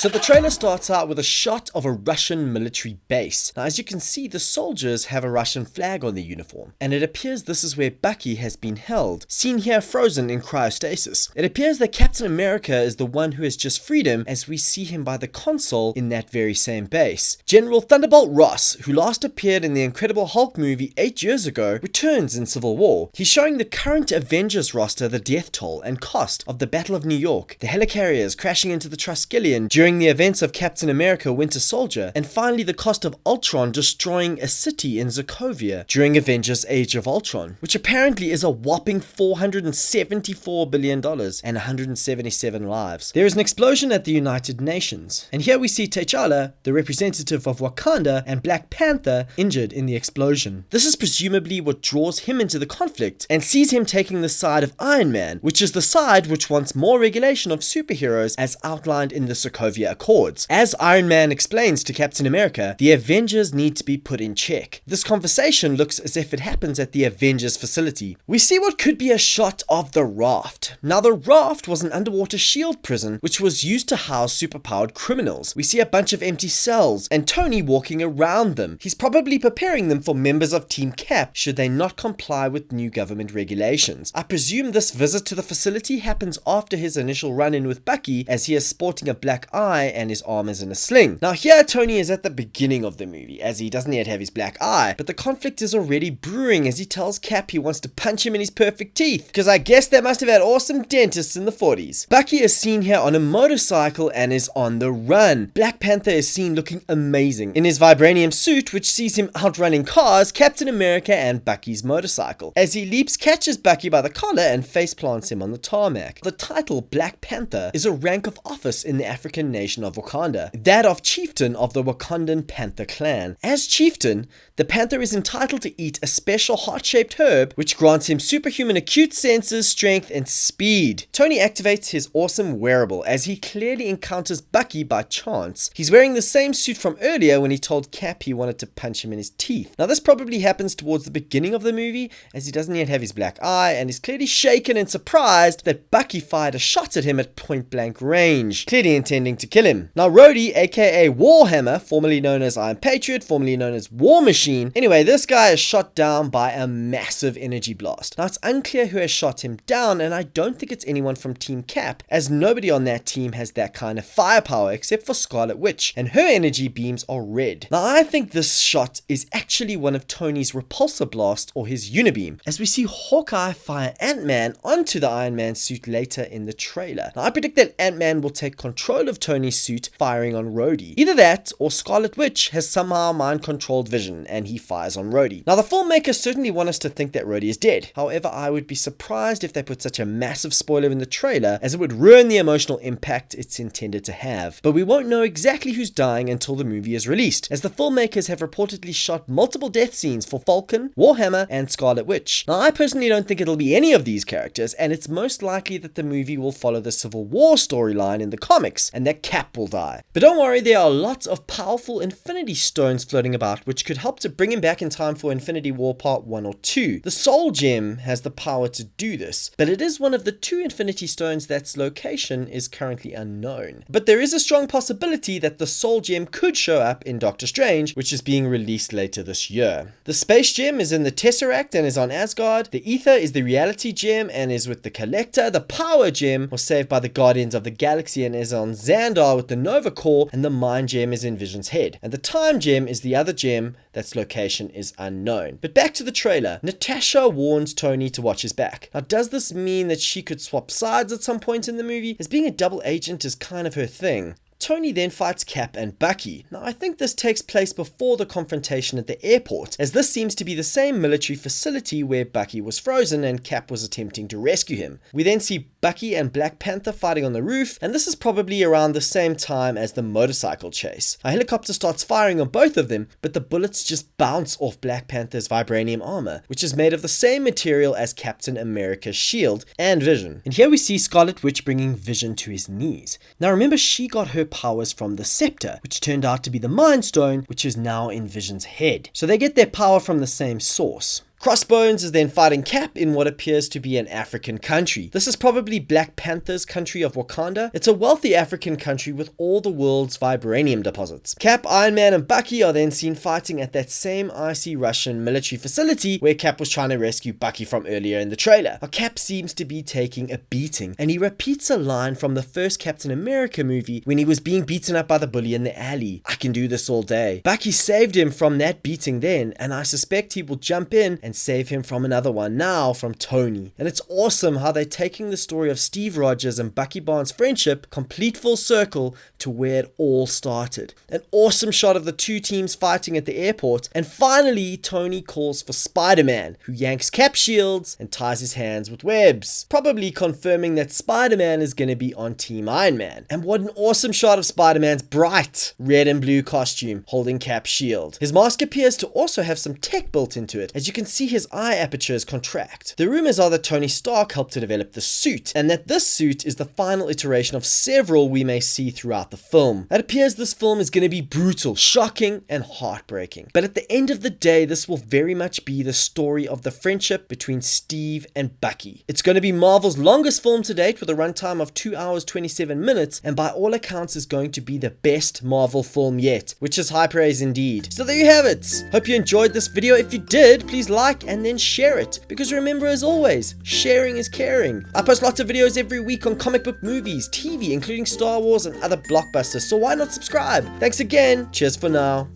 So the trailer starts out with a shot of a Russian military base. Now as you can see, the soldiers have a Russian flag on their uniform, and it appears this is where Bucky has been held, seen here frozen in cryostasis. It appears that Captain America is the one who has just freed him, as we see him by the console in that very same base. General Thunderbolt Ross, who last appeared in the Incredible Hulk movie 8 years ago, returns in Civil War. He's showing the current Avengers roster the death toll and cost of the Battle of New York, the helicarriers crashing into the Triskelion during the events of Captain America Winter Soldier, and finally the cost of Ultron destroying a city in Sokovia during Avengers Age of Ultron, which apparently is a whopping $474 billion and 177 lives. There is an explosion at the United Nations, and here we see T'Challa, the representative of Wakanda, and Black Panther injured in the explosion. This is presumably what draws him into the conflict and sees him taking the side of Iron Man, which is the side which wants more regulation of superheroes as outlined in the Sokovia Accords. As Iron Man explains to Captain America, the Avengers need to be put in check. This conversation looks as if it happens at the Avengers facility. We see what could be a shot of the Raft. Now the Raft was an underwater shield prison which was used to house superpowered criminals. We see a bunch of empty cells and Tony walking around them. He's probably preparing them for members of Team Cap should they not comply with new government regulations. I presume this visit to the facility happens after his initial run-in with Bucky, as he is sporting a black eye and his arm is in a sling. Now here Tony is at the beginning of the movie, as he doesn't yet have his black eye, but the conflict is already brewing as he tells Cap he wants to punch him in his perfect teeth, because I guess they must have had awesome dentists in the 40s. Bucky is seen here on a motorcycle and is on the run. Black Panther is seen looking amazing in his vibranium suit, which sees him outrunning cars, Captain America and Bucky's motorcycle. As he leaps, catches Bucky by the collar and face plants him on the tarmac. The title Black Panther is a rank of office in the African nation of Wakanda, that of chieftain of the Wakandan Panther clan. As chieftain, the Panther is entitled to eat a special heart-shaped herb which grants him superhuman acute senses, strength and speed. Tony activates his awesome wearable as he clearly encounters Bucky by chance. He's wearing the same suit from earlier when he told Cap he wanted to punch him in his teeth. Now this probably happens towards the beginning of the movie, as he doesn't yet have his black eye and is clearly shaken and surprised that Bucky fired a shot at him at point blank range, clearly intending to kill him. Now Rhodey, aka Warhammer, formerly known as Iron Patriot, formerly known as War Machine, anyway, this guy is shot down by a massive energy blast. Now it's unclear who has shot him down, and I don't think it's anyone from Team Cap, as nobody on that team has that kind of firepower except for Scarlet Witch, and her energy beams are red. Now I think this shot is actually one of Tony's repulsor blast or his unibeam, as we see Hawkeye fire Ant-Man onto the Iron Man suit later in the trailer. Now I predict that Ant-Man will take control of Tony's suit, firing on Rhodey. Either that or Scarlet Witch has somehow mind-controlled Vision and he fires on Rhodey. Now the filmmakers certainly want us to think that Rhodey is dead. However, I would be surprised if they put such a massive spoiler in the trailer, as it would ruin the emotional impact it's intended to have. But we won't know exactly who's dying until the movie is released, as the filmmakers have reportedly shot multiple death scenes for Falcon, Warhammer and Scarlet Witch. Now I personally don't think it'll be any of these characters, and it's most likely that the movie will follow the Civil War storyline in the comics and that Cap will die. But don't worry, there are lots of powerful Infinity Stones floating about which could help to bring him back in time for Infinity War Part 1 or 2. The Soul Gem has the power to do this, but it is one of the 2 Infinity Stones that's location is currently unknown. But there is a strong possibility that the Soul Gem could show up in Doctor Strange, which is being released later this year. The Space Gem is in the Tesseract and is on Asgard. The Ether is the Reality Gem and is with the Collector. The Power Gem was saved by the Guardians of the Galaxy and is on Xandar with the Nova Core, and the Mind Gem is in Vision's head. And the Time Gem is the other gem that's location is unknown. But back to the trailer. Natasha warns Tony to watch his back. Now does this mean that she could swap sides at some point in the movie, as being a double agent is kind of her thing? Tony then fights Cap and Bucky. Now I think this takes place before the confrontation at the airport, as this seems to be the same military facility where Bucky was frozen and Cap was attempting to rescue him. We then see Bucky and Black Panther fighting on the roof, and this is probably around the same time as the motorcycle chase. A helicopter starts firing on both of them, but the bullets just bounce off Black Panther's vibranium armor, which is made of the same material as Captain America's shield and Vision. And here we see Scarlet Witch bringing Vision to his knees. Now remember, she got her powers from the scepter, which turned out to be the Mind Stone, which is now in Vision's head. So they get their power from the same source. Crossbones is then fighting Cap in what appears to be an African country. This is probably Black Panther's country of Wakanda. It's a wealthy African country with all the world's vibranium deposits. Cap, Iron Man, and Bucky are then seen fighting at that same icy Russian military facility where Cap was trying to rescue Bucky from earlier in the trailer. Now, Cap seems to be taking a beating, and he repeats a line from the first Captain America movie when he was being beaten up by the bully in the alley. "I can do this all day." Bucky saved him from that beating then, and I suspect he will jump in and save him from another one now from Tony. And it's awesome how they're taking the story of Steve Rogers and Bucky Barnes' friendship complete full circle to where it all started. An awesome shot of the two teams fighting at the airport, and finally Tony calls for Spider-Man, who yanks Cap's shields and ties his hands with webs, probably confirming that Spider-Man is going to be on Team Iron Man. And what an awesome shot of Spider-Man's bright red and blue costume holding Cap's shield. His mask appears to also have some tech built into it, as you can see his eye apertures contract. The rumors are that Tony Stark helped to develop the suit, and that this suit is the final iteration of several we may see throughout the film. It appears this film is going to be brutal, shocking, and heartbreaking. But at the end of the day, this will very much be the story of the friendship between Steve and Bucky. It's going to be Marvel's longest film to date with a runtime of 2 hours 27 minutes, and by all accounts is going to be the best Marvel film yet, which is high praise indeed. So there you have it. Hope you enjoyed this video. If you did, please like and then share it, because remember, as always, sharing is caring. I post lots of videos every week on comic book, movies, TV, including Star Wars and other blockbusters, so why not subscribe? Thanks again. Cheers for now.